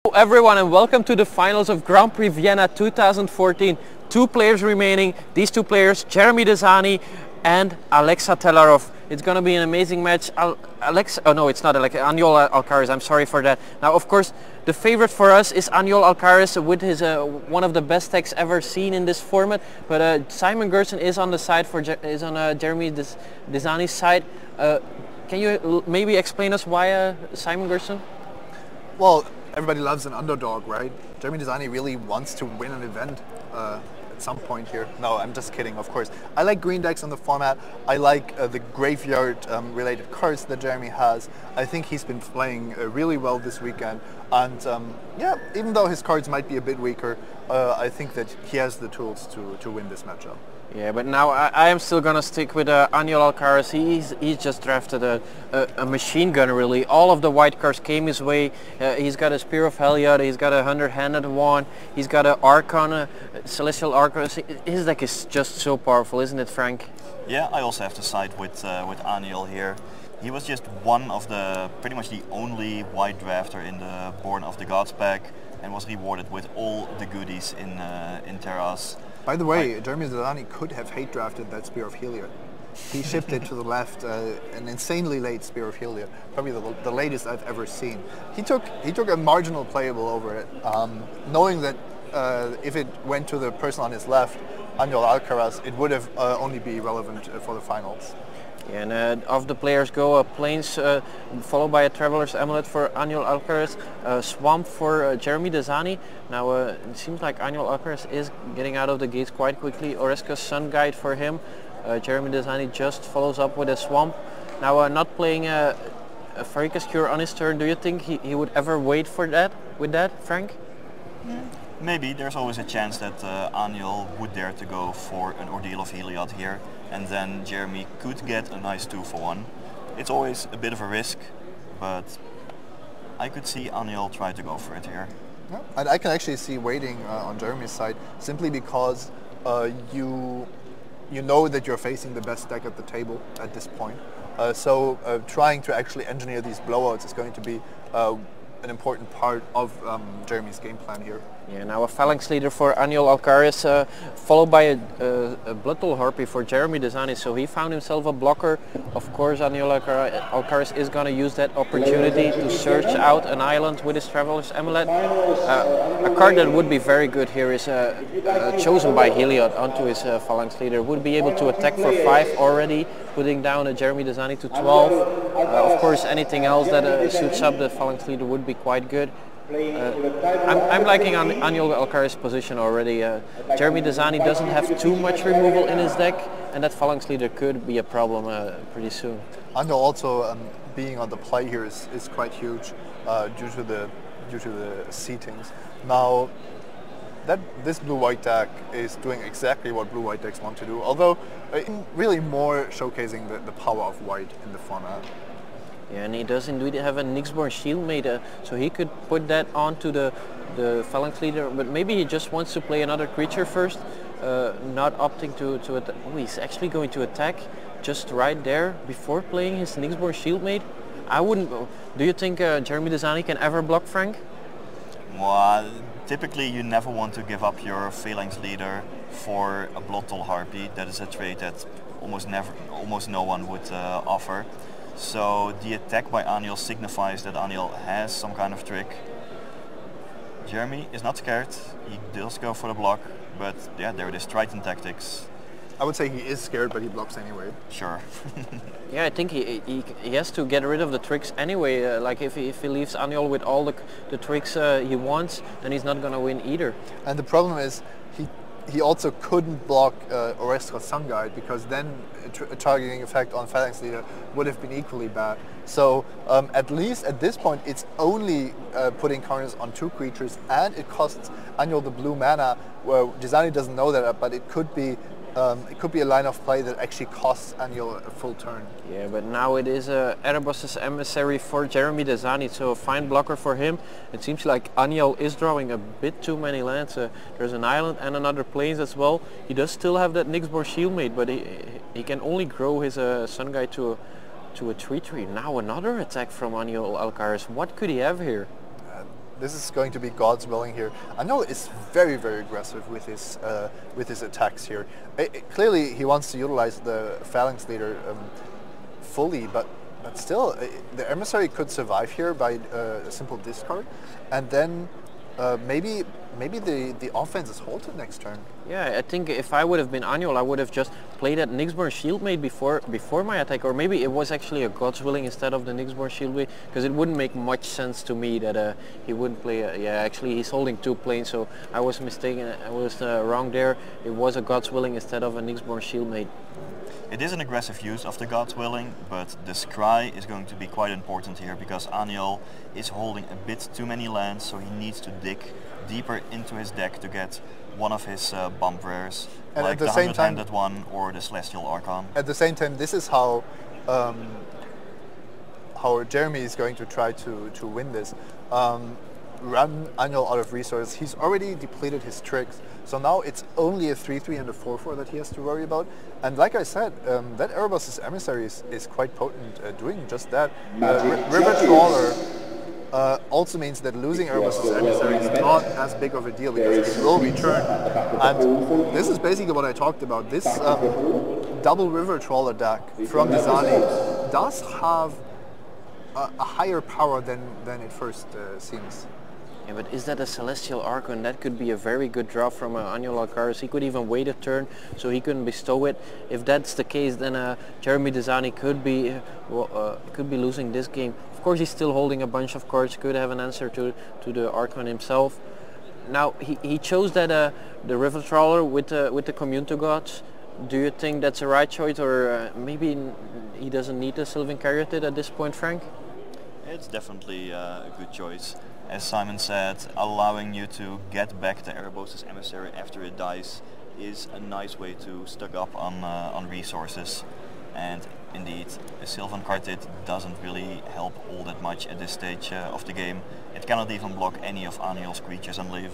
Hello everyone and welcome to the finals of Grand Prix Vienna 2014. Two players remaining. These two players, Jeremy Dezani and Alexa Telarov. It's going to be an amazing match. Aniol Alcaraz, I'm sorry for that. Now of course the favorite for us is Aniol Alcaraz with his one of the best decks ever seen in this format. But Simon Gerson is on the side Jeremy Dezani's side. Can you maybe explain us why Simon Gerson? Well, everybody loves an underdog, right? Jeremy Dezani really wants to win an event at some point here. No, I'm just kidding, of course. I like green decks on the format. I like the graveyard related cards that Jeremy has. I think he's been playing really well this weekend. And yeah, even though his cards might be a bit weaker, I think that he has the tools to win this matchup. Yeah, but now I am still gonna stick with Aniol Alcaraz. He's just drafted a machine gun, really. All of the white cards came his way. He's got a Spear of Heliod, he's got a 100-handed wand, he's got an Archon, Celestial Archon. His deck is just so powerful, isn't it, Frank? Yeah, I also have to side with Aniol here. He was just one of pretty much the only white drafter in the Born of the Gods pack, and was rewarded with all the goodies in Theros. By the way, Jeremy Dezani could have hate drafted that Spear of Heliod. He shipped it to the left, an insanely late Spear of Heliod, probably the latest I've ever seen. He took a marginal playable over it, knowing that if it went to the person on his left, Aniol Alcaraz, it would have only be relevant for the finals. Yeah, and of the players go Plains, followed by a Traveler's Amulet for Aniol Alcaraz, Swamp for Jeremy Dezani. Now it seems like Aniol Alcaraz is getting out of the gates quite quickly. Oreska's Sun Guide for him. Jeremy Dezani just follows up with a Swamp. Now not playing a Farika's Cure on his turn, do you think he would ever wait for that, with that, Frank? Maybe. There's always a chance that Aniol would dare to go for an Ordeal of Heliod here, and then Jeremy could get a nice 2-for-1. It's always a bit of a risk, but I could see Aniol try to go for it here. Yeah, and I can actually see waiting on Jeremy's side, simply because you know that you're facing the best deck at the table at this point. So trying to actually engineer these blowouts is going to be an important part of Jeremy's game plan here. Yeah, now a Phalanx Leader for Aniol Alcaraz, followed by a Bloodtoll Harpy for Jeremy Dezani, so he found himself a blocker. Of course, Aniol Alcaraz is going to use that opportunity to search out an island with his Traveler's Amulet. A card that would be very good here is chosen by Heliod onto his Phalanx Leader. Would be able to attack for 5 already, putting down a Jeremy Dezani to 12. Of course, anything else that suits up the Phalanx Leader would be quite good. I'm liking Aniol Alcaraz's position already. Jeremy Dezani doesn't have too much removal in his deck, and that Phalanx Leader could be a problem pretty soon. Aniol also being on the play here is quite huge due to the seatings. Now, this blue-white deck is doing exactly what blue-white decks want to do, although really more showcasing the power of white in the format. Yeah, and he does indeed have a Nyxborn Shieldmate, so he could put that onto the Phalanx Leader, but maybe he just wants to play another creature first, not opting to attack. Oh, he's actually going to attack just right there before playing his Nyxborn Shieldmate. I wouldn't. Do you think Jeremy Dezani can ever block, Frank? Well, typically you never want to give up your Phalanx Leader for a Bloodtoll Harpy. That is a trait that almost no one would offer. So the attack by Aniol signifies that Aniol has some kind of trick. Jeremy is not scared, he does go for the block, but yeah, there it is, Triton tactics. I would say he is scared, but he blocks anyway. Sure. Yeah, I think he has to get rid of the tricks anyway. Like if he leaves Aniol with all the tricks he wants, then he's not going to win either. And the problem is he also couldn't block Oreska's Sun Guide, because then a targeting effect on Phalanx Leader would have been equally bad. So at least at this point it's only putting counters on 2 creatures, and it costs Aniol the blue mana. Well, Dezani doesn't know that, but it could be a line of play that actually costs Aniol a full turn. Yeah, but now it is Erebos' Emissary for Jeremy Dezani, so a fine blocker for him. It seems like Aniol is drawing a bit too many lands. There's an island and another plains as well. He does still have that Nyxborn Shieldmate, but he can only grow his Sun Guide to a 3-3. Now another attack from Aniol Alcaraz. What could he have here? This is going to be God's willing here. Aniol is very, very aggressive with his attacks here. Clearly, he wants to utilize the Phalanx Leader fully, but still, the Emissary could survive here by a simple discard, and then maybe the offense is halted next turn. Yeah, I think if I would have been Aniol, I would have just played that Nyxborn Shieldmate before my attack, or maybe it was actually a God's Willing instead of the Nyxborn Shieldmate, because it wouldn't make much sense to me that he wouldn't play. Yeah, actually he's holding 2 planes, so I was mistaken. I was wrong there. It was a God's Willing instead of a Nyxborn Shieldmate. It is an aggressive use of the God's Willing, but the Scry is going to be quite important here because Aniol is holding a bit too many lands, so he needs to dig deeper into his deck to get one of his bump rares, and like at the the same time, 100-handed one or the Celestial Archon. At the same time, this is how Jeremy is going to try to win this. Run Aniol out of resources. He's already depleted his tricks, so now it's only a 3/3 and a 4/4 that he has to worry about. And like I said, that Erebos' Emissary is quite potent doing just that. River Trawler also means that losing Erebos' Emissary is not as big of a deal because it will return. And this is basically what I talked about. This double River Trawler deck from Dezani does have a higher power than it first seems. Yeah, but is that a Celestial Archon? That could be a very good draw from Aniol Alcaraz. He could even wait a turn so he couldn't bestow it. If that's the case, then Jeremy Dezani could be losing this game. Of course, he's still holding a bunch of cards. Could have an answer to the Archon himself. Now he chose that the River Trawler with the Commune to Gods. Do you think that's a right choice, or maybe he doesn't need the Sylvan Caryatid at this point, Frank? It's definitely a good choice. As Simon said, allowing you to get back the Erebos' Emissary after it dies is a nice way to stock up on resources. And indeed, a Sylvan Caryatid doesn't really help all that much at this stage of the game. It cannot even block any of Aniol's creatures and live.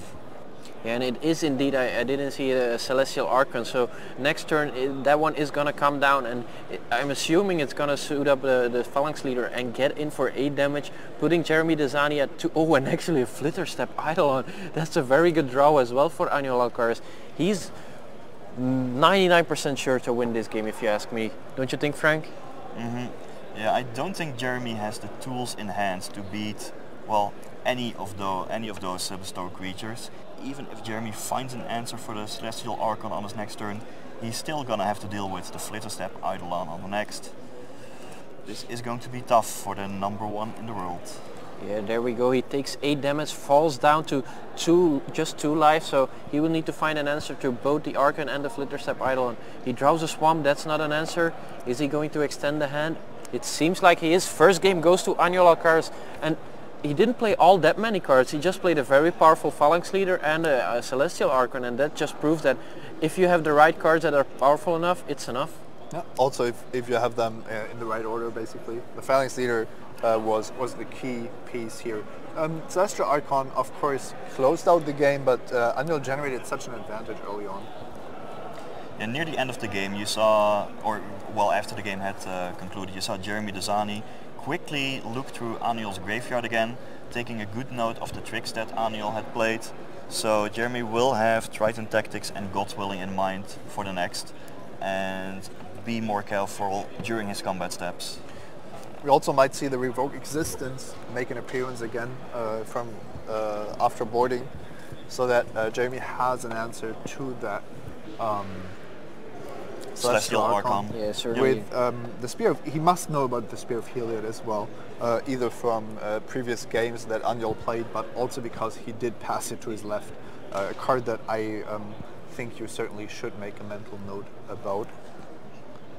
Yeah, and it is indeed, I didn't see a Celestial Archon, so next turn that one is going to come down, and I'm assuming it's going to suit up the Phalanx Leader and get in for 8 damage, putting Jeremy Dezani at 2. Oh, and actually a Flitterstep Eidolon. That's a very good draw as well for Aniol Alcaraz. He's 99% sure to win this game, if you ask me. Don't you think, Frank? Mm-hmm. Yeah, I don't think Jeremy has the tools in hand to beat, well, any of those bestowed creatures. Even if Jeremy finds an answer for the Celestial Archon on his next turn, he's still gonna have to deal with the Flitterstep Eidolon on the next. This is going to be tough for the #1 in the world. Yeah, there we go. He takes 8 damage, falls down to just 2 lives, so he will need to find an answer to both the Archon and the Flitterstep Eidolon. He draws a Swamp, that's not an answer. Is he going to extend the hand? It seems like he is. First game goes to Aniol Alcaraz, and he didn't play all that many cards. He just played a very powerful Phalanx Leader and a Celestial Archon, and that just proves that if you have the right cards that are powerful enough, it's enough. Yeah. Also, if you have them in the right order, basically. The Phalanx Leader was the key piece here. Celestial Archon, of course, closed out the game, but Aniol generated such an advantage early on. And near the end of the game, you saw, or well, after the game had concluded, you saw Jeremy Dezani quickly look through Aniol's graveyard again, taking a good note of the tricks that Aniol had played. So Jeremy will have Triton Tactics and God's Willing in mind for the next, and be more careful during his combat steps. We also might see the Revoke Existence make an appearance again from after boarding, so that Jeremy has an answer to that Celestial Archon. Yeah, certainly. With the Spear of, he must know about the Spear of Heliod as well, either from previous games that Aniol played, but also because he did pass it to his left, a card that I think you certainly should make a mental note about.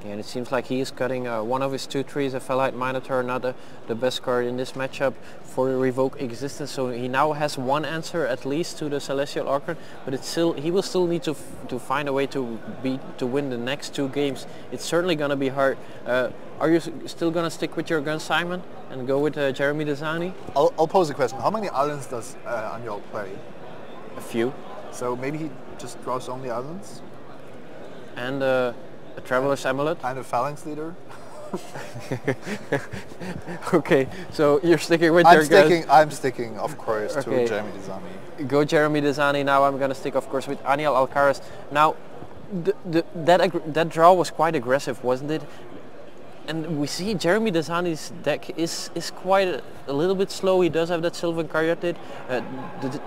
Yeah, and it seems like he is cutting one of his 2/3s, a Fellite Minotaur, not the best card in this matchup for Revoke Existence. So he now has one answer at least to the Celestial Archon, but it's still, he will still need to find a way to win the next 2 games. It's certainly going to be hard. Are you still going to stick with your gun, Simon, and go with Jeremy Dezani? I'll pose a question. How many islands does Aniol play? A few. So maybe he just draws only islands? And a Traveler's Amulet. And a Phalanx Leader? Okay, so you're sticking with your guys. I'm sticking, of course, Okay. to Jeremy Dezani. Go Jeremy Dezani. Now I'm gonna stick, of course, with Aniol Alcaraz. Now, that draw was quite aggressive, wasn't it? And we see Jeremy Dezani's deck is quite a little bit slow. He does have that Sylvan Caryatid.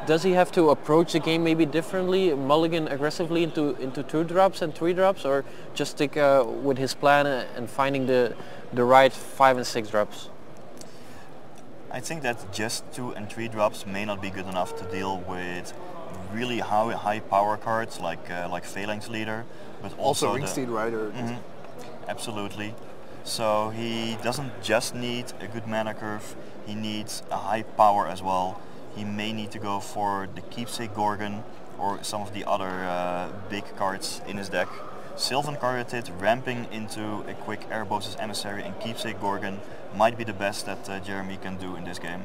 Does he have to approach the game maybe differently, mulligan aggressively into 2-drops and 3-drops, or just stick with his plan and finding the right 5 and 6 drops? I think that just 2 and 3 drops may not be good enough to deal with really high power cards like Phalanx Leader, but also Ringsteed Rider. Absolutely. So he doesn't just need a good mana curve, he needs a high power as well. He may need to go for the Keepsake Gorgon or some of the other big cards in his deck. Sylvan Caryatid ramping into a quick Erebos' Emissary and Keepsake Gorgon might be the best that Jeremy can do in this game.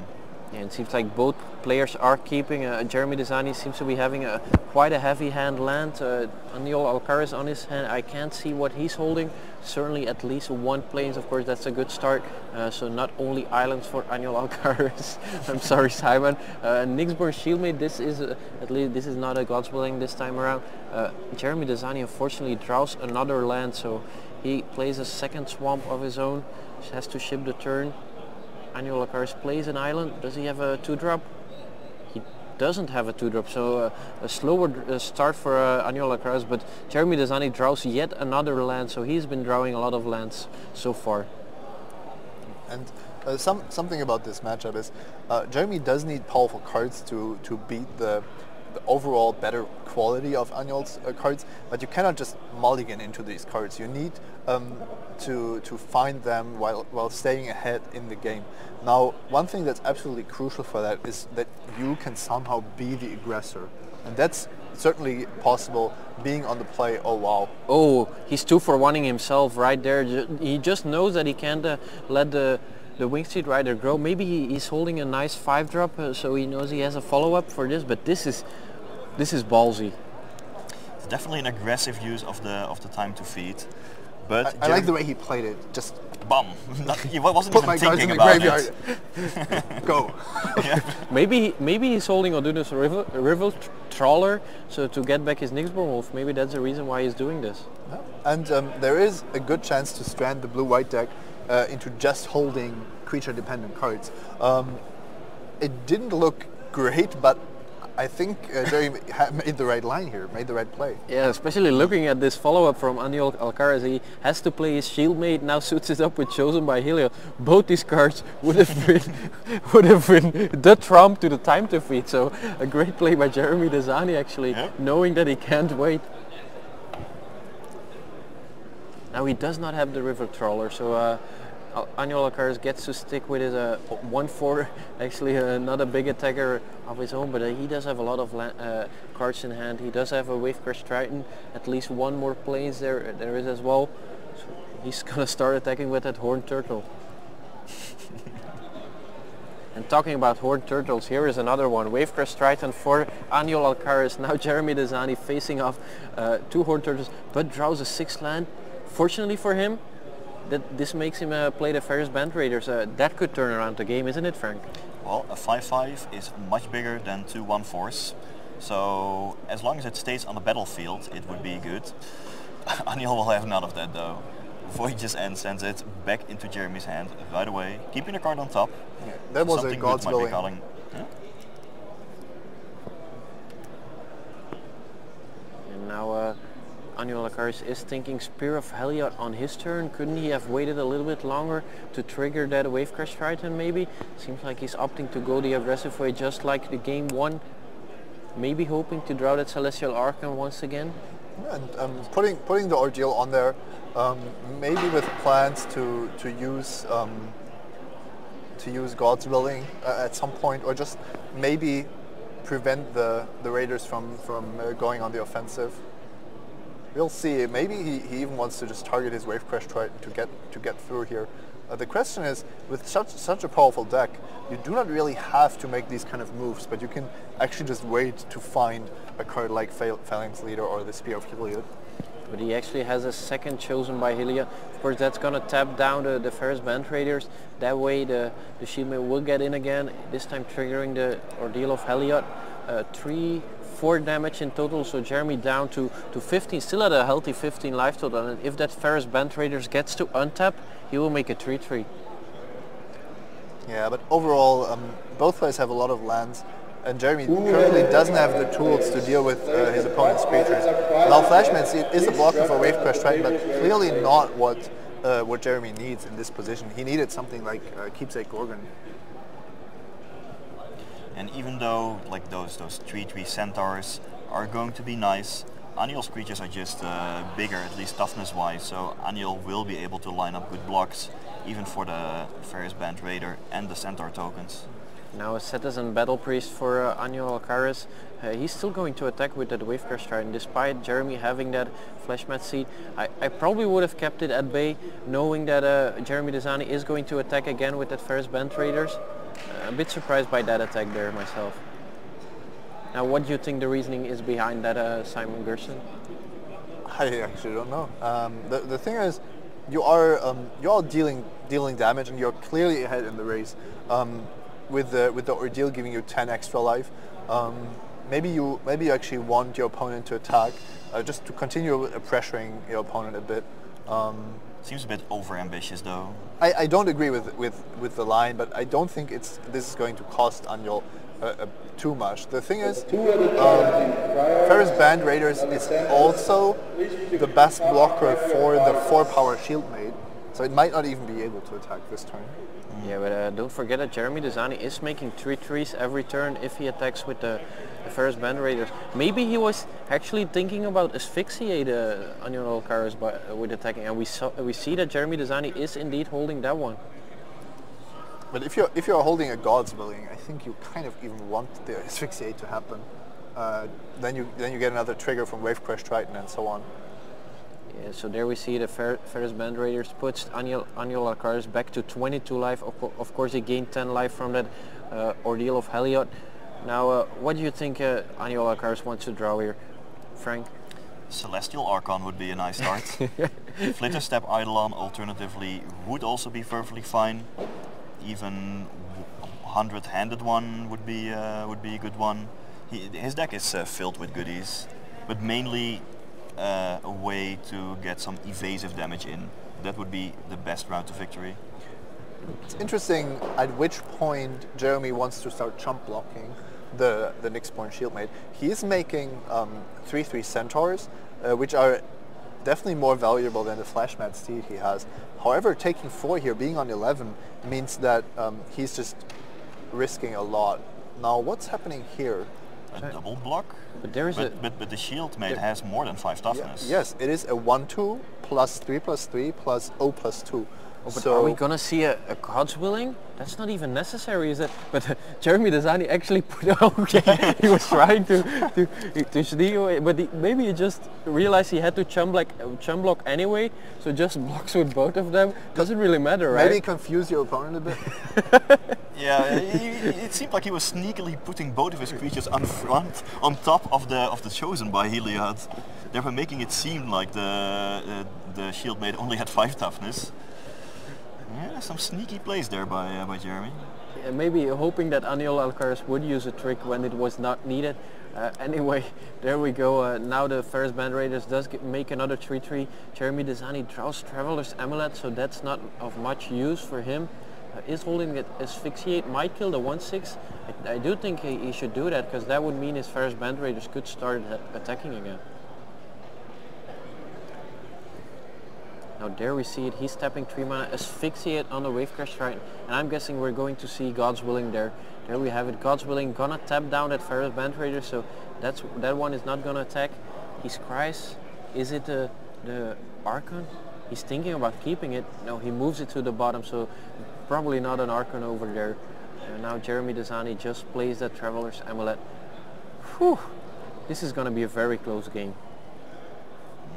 Yeah, it seems like both players are keeping. Jeremy Dezani seems to be having quite a heavy hand land. Aniol Alcaraz on his hand, I can't see what he's holding. Certainly at least 1 plains, of course, that's a good start. So not only islands for Aniol Alcaraz. I'm sorry, Simon. Nyxborn Shieldmate, this is at least this is not a God's Willing this time around. Jeremy Dezani unfortunately draws another land, so he plays a second swamp of his own. He has to ship the turn. Aniol Alcaraz plays an island. Does he have a 2-drop? He doesn't have a 2-drop, so a slower start for Aniol Alcaraz, but Jeremy Dezani draws yet another land, so he's been drawing a lot of lands so far. And something about this matchup is Jeremy does need powerful cards to beat the overall better quality of Aniol's cards, but you cannot just mulligan into these cards. You need to find them while staying ahead in the game. Now, one thing that's absolutely crucial for that is that you can somehow be the aggressor, and that's certainly possible being on the play. Oh wow! Oh, he's 2-for-1ing himself right there. He just knows that he can't let the Wingsteed Rider grow. Maybe he's holding a nice 5-drop, so he knows he has a follow-up for this. But this is ballsy. It's definitely an aggressive use of the time to feed. But I like the way he played it. Just bum. He wasn't put even my cards in thinking the about graveyard. it. Go. Maybe he's holding Odunus River Trawler, so to get back his Nyxborn Wolf. Maybe that's the reason why he's doing this. Yeah. And there is a good chance to strand the blue-white deck into just holding creature-dependent cards. It didn't look great, but I think Jeremy made the right line here, made the right play. Yeah, especially looking at this follow-up from Aniol Alcaraz. He has to play his Shieldmate, now suits it up with Chosen by Helio. Both these cards would have been the trump to the time to feed. So a great play by Jeremy Dezani actually, knowing that he can't wait. Now he does not have the River Trawler, so Aniol Alcaraz gets to stick with his 1-4, actually not a big attacker of his own, but he does have a lot of cards in hand. He does have a Wavecrash Triton, at least 1 more planes there is as well. So he's gonna start attacking with that Horned Turtle. And talking about Horned Turtles, here is another one. Wavecrash Triton for Aniol Alcaraz. Now Jeremy Dezani facing off 2 Horned Turtles, but draws a 6th land. Fortunately for him, that this makes him play the Ferris Band Raiders. That could turn around the game, isn't it, Frank? Well, a 5/5 is much bigger than 2 1/4s. So as long as it stays on the battlefield, it would be good. Aniol will have none of that though. Voyages and sends it back into Jeremy's hand right away, keeping the card on top. Yeah, that was Something a God's good might be willing. calling. Yeah? And now Aniol Alcaraz is thinking Spear of Heliod on his turn. Couldn't he have waited a little bit longer to trigger that Wavecrash Triton maybe? Seems like he's opting to go the aggressive way just like the game 1. Maybe hoping to draw that Celestial Archon once again. And putting the Ordeal on there, maybe with plans to use God's Willing at some point, or just maybe prevent the Raiders from going on the offensive. We'll see. Maybe he even wants to just target his Wavecrash Triton to get through here. The question is, with such a powerful deck, you do not really have to make these kind of moves, but you can actually just wait to find a card like Phalanx Leader or the Spear of Heliod. but he actually has a second chosen by Hylia. Of course, that's going to tap down the Theros Band Raiders. That way the Shieldmate will get in again, this time triggering the Ordeal of Heliod. 4 damage in total, so Jeremy down to 15, still at a healthy 15 life total, and if that Theros Band Raiders gets to untap, he will make a 3-3. Yeah, but overall, both players have a lot of lands, and Jeremy currently doesn't have the tools to deal with his opponent's creatures. Now Flashman is a blocker for Wave Crash Triton, but clearly not what Jeremy needs in this position. He needed something like Keepsake Gorgon. And even though like those 3/3 centaurs are going to be nice, Aniol's creatures are just bigger, at least toughness wise, so Aniol will be able to line up good blocks even for the Theros Band Raider and the centaur tokens. Now a Citizen Battle Priest for Aniol Alcaraz. He's still going to attack with that Wave Crash Triton, despite Jeremy having that Flash Mat Seed. I probably would have kept it at bay, knowing that Jeremy Dezani is going to attack again with that Theros Band Raiders. A bit surprised by that attack there myself. Now what do you think the reasoning is behind that, Simon Gerson? I actually don't know. The thing is, you are dealing damage, and you're clearly ahead in the race. With the Ordeal giving you 10 extra life, maybe you actually want your opponent to attack, just to continue pressuring your opponent a bit. Seems a bit over-ambitious though. I don't agree with the line, but I don't think this is going to cost Aniol too much. The thing is, Theros Band Raiders is also the best blocker for the 4-power Shieldmate, so it might not even be able to attack this turn. Yeah, but don't forget that Jeremy Dezani is making 3/3s every turn if he attacks with the Theros Band Raiders. Maybe he was actually thinking about asphyxiate Aniol Alcaraz with attacking, and we see that Jeremy Dezani is indeed holding that one. But if you're holding a God's Willing, I think you kind of even want the asphyxiate to happen. Then you get another trigger from Wave Crash Triton and so on. Yeah, so there we see the Theros Band Raiders puts Aniol Alcaraz back to 22 life. Of course, he gained 10 life from that Ordeal of Heliod. Now, what do you think Aniol Alcaraz wants to draw here, Frank? Celestial Archon would be a nice start. Flitter Step Eidolon alternatively would also be perfectly fine. Even 100-handed one would be a good one. His deck is filled with goodies, but mainly a way to get some evasive damage in. That would be the best route to victory. It's interesting at which point Jeremy wants to start chump blocking the Nyxborn Shieldmate. He's making 3/3 centaurs, which are definitely more valuable than the Flash Mat Steed he has. However, taking 4 here, being on 11, means that he's just risking a lot. Now, what's happening here? A double block, but there is but the Shieldmate has more than 5 toughness. Yeah, yes, it is a 1/2 plus 3/3 plus O plus 2. Oh, but are we gonna see a God's Willing? That's not even necessary, is it? But Jeremy Dezani actually put okay. He was trying to sneak away, but maybe he just realized he had to chum block anyway. So just blocks with both of them. Doesn't really matter, right? Maybe confuse your opponent a bit. Yeah, it seemed like he was sneakily putting both of his creatures on top of the chosen by Heliod. They were making it seem like the Shieldmate only had 5 toughness. Yeah, some sneaky plays there by Jeremy. Yeah, maybe hoping that Aniol Alcaraz would use a trick when it was not needed. Anyway, there we go. Now the Theros Band Raiders does make another 3/3. Jeremy Dezani draws Traveler's Amulet, so that's not of much use for him. Is holding it Asphyxiate, might kill the 1/6. I do think he should do that, because that would mean his Theros Band Raiders could start attacking again. Now there we see it, he's tapping 3 mana, Asphyxiate on the Wave Crash Triton, and I'm guessing we're going to see God's Willing there. There we have it, God's Willing gonna tap down that Theros Band Raider, so that one is not gonna attack. He scries. Is it the Archon? He's thinking about keeping it. No, he moves it to the bottom, so probably not an Archon over there. And now Jeremy Dezani just plays that Traveler's Amulet. Whew, this is gonna be a very close game.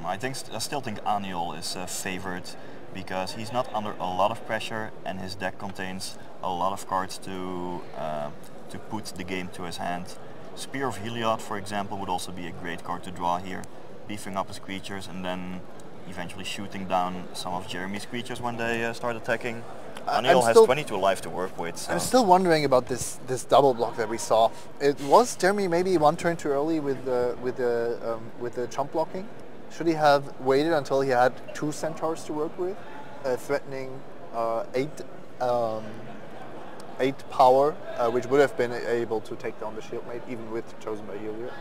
I still think Aniol is favored because he's not under a lot of pressure and his deck contains a lot of cards to put the game to his hand. Spear of Heliod, for example, would also be a great card to draw here. beefing up his creatures and then eventually shooting down some of Jeremy's creatures when they start attacking. Aniol has 22 life to work with. So. I'm still wondering about this double block that we saw. It was Jeremy maybe one turn too early with the chump blocking. Should he have waited until he had 2 centaurs to work with, threatening 8 power, which would have been able to take down the shieldmate even with chosen by Heliod.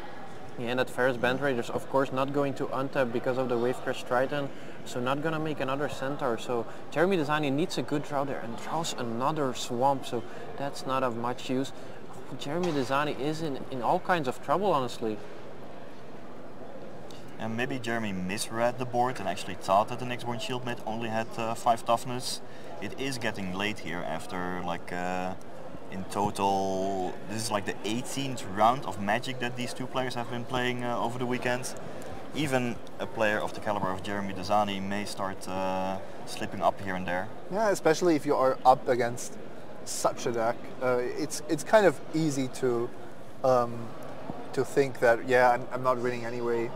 Yeah, and that Theros Band Raiders, of course, not going to untap because of the Wavecrest Triton, so not gonna make another Centaur. So Jeremy Dezani needs a good draw there and draws another Swamp, so that's not of much use. Jeremy Dezani is in all kinds of trouble, honestly. And maybe Jeremy misread the board and actually thought that the next born shieldmate only had 5 toughness. It is getting late here after like in total, this is like the 18th round of Magic that these two players have been playing over the weekend. Even a player of the caliber of Jeremy Dezani may start slipping up here and there. Yeah, especially if you are up against such a deck. It's kind of easy to think that, yeah, I'm not winning anyway,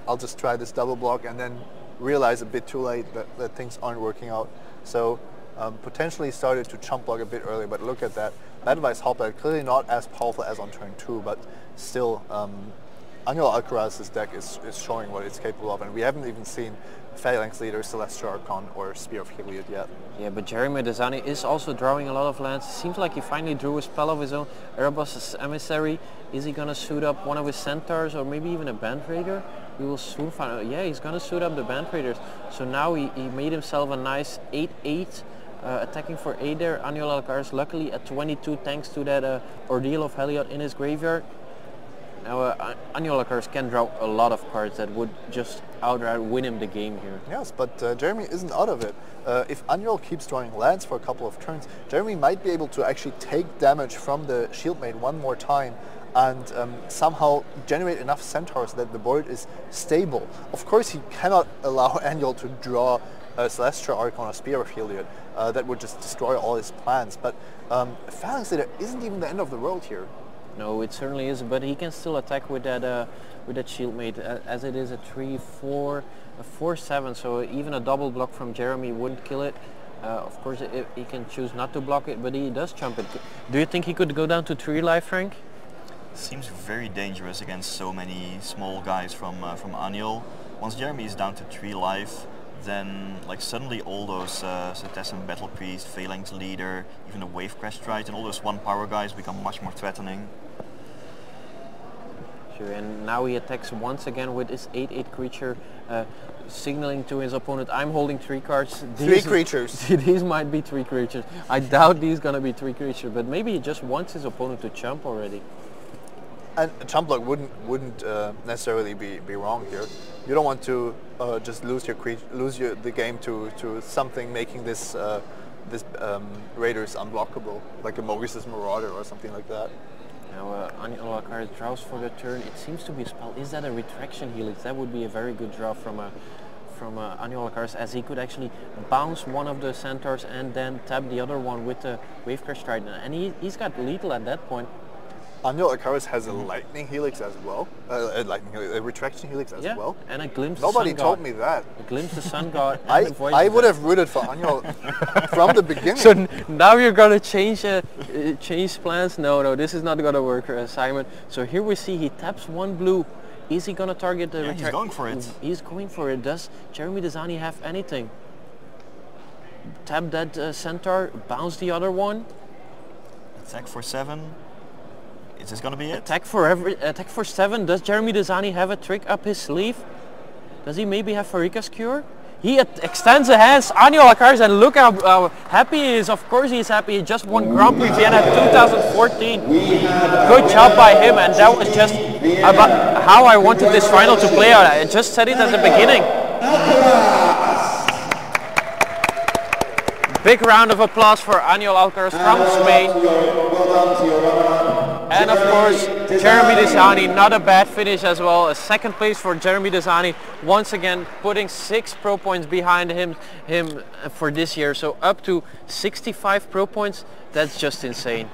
I'll just try this double block, and then realize a bit too late that things aren't working out. So potentially started to chump block a bit early, but look at that. Bad Advice Hopper, clearly not as powerful as on turn 2, but still Aniol Alcaraz's deck is showing what it's capable of, and we haven't even seen Phalanx Leader, Celestial Archon or Spear of Heliod yet. Yeah, but Jeremy Dezani is also drawing a lot of lands. It seems like he finally drew a spell of his own, Erebos' Emissary. Is he gonna suit up one of his Centaurs or maybe even a Band Raider? We will soon find out. Yeah, he's gonna suit up the Band Raiders. So now he made himself a nice 8-8. Attacking for 8 there. Aniol Alcaraz luckily at 22 thanks to that Ordeal of Heliod in his graveyard. Now Aniol Alcaraz can draw a lot of cards that would just outright win him the game here. Yes, but Jeremy isn't out of it. If Aniol keeps drawing lands for a couple of turns, Jeremy might be able to actually take damage from the Shieldmate one more time and somehow generate enough Centaurs that the board is stable. Of course, he cannot allow Aniol to draw a Celestial Archon or Spear of Heliod. That would just destroy all his plans. But Phalanx Leader isn't even the end of the world here. No, it certainly is, but he can still attack with that Shieldmate, as it is a 3-4, a 4-7, so even a double block from Jeremy wouldn't kill it. Of course, he can choose not to block it, but he does jump it. Do you think he could go down to 3 life, Frank? Seems very dangerous against so many small guys from Aniol. Once Jeremy is down to 3 life, then like suddenly all those Cetessan Battle Priest, Phalanx Leader, even the Wavecrest Triton, all those 1 power guys become much more threatening. Sure, and now he attacks once again with his 8-8 creature, signaling to his opponent, I'm holding 3 cards. 3 creatures. These might be 3 creatures. I doubt these gonna be 3 creatures, but maybe he just wants his opponent to chump already. And a chump block wouldn't necessarily be wrong here. You don't want to just lose the game to something making this Raiders unblockable, like a Maurice's Marauder or something like that. Now Aniol Alcaraz draws for the turn. It seems to be a spell. Is that a Retraction Helix? That would be a very good draw from Aniol Alcaraz, as he could actually bounce one of the Centaurs and then tap the other one with the Wavecrest Triton. And he's got lethal at that point. Aniol Alcaraz has a Lightning Helix as well, a Retraction Helix as well. And a Glimpse Nobody the Sun told God. me that. A Glimpse the Sun God. I would have rooted for Aniol from the beginning. So now you're gonna change plans? No, this is not gonna work, Simon. So here we see he taps 1 blue. Is he gonna target the? Yeah, he's going for it. He's going for it. Does Jeremy Dezani have anything? Tap that Centaur, bounce the other one. Attack for 7. Is this gonna be it? Attack for 7. Does Jeremy Dezani have a trick up his sleeve? Does he maybe have Farika's Cure? He extends the hands, Aniol Alcaraz, and look how happy he is. Of course he's happy. He just won Grand Prix Vienna 2014. Good job by him, and that was just about how I wanted this final to play out. I just said it at the beginning. Big round of applause for Aniol Alcaraz from Spain. And of course, Jeremy Dezani, not a bad finish as well. A 2nd place for Jeremy Dezani, once again putting 6 pro points behind him for this year. So up to 65 pro points, that's just insane.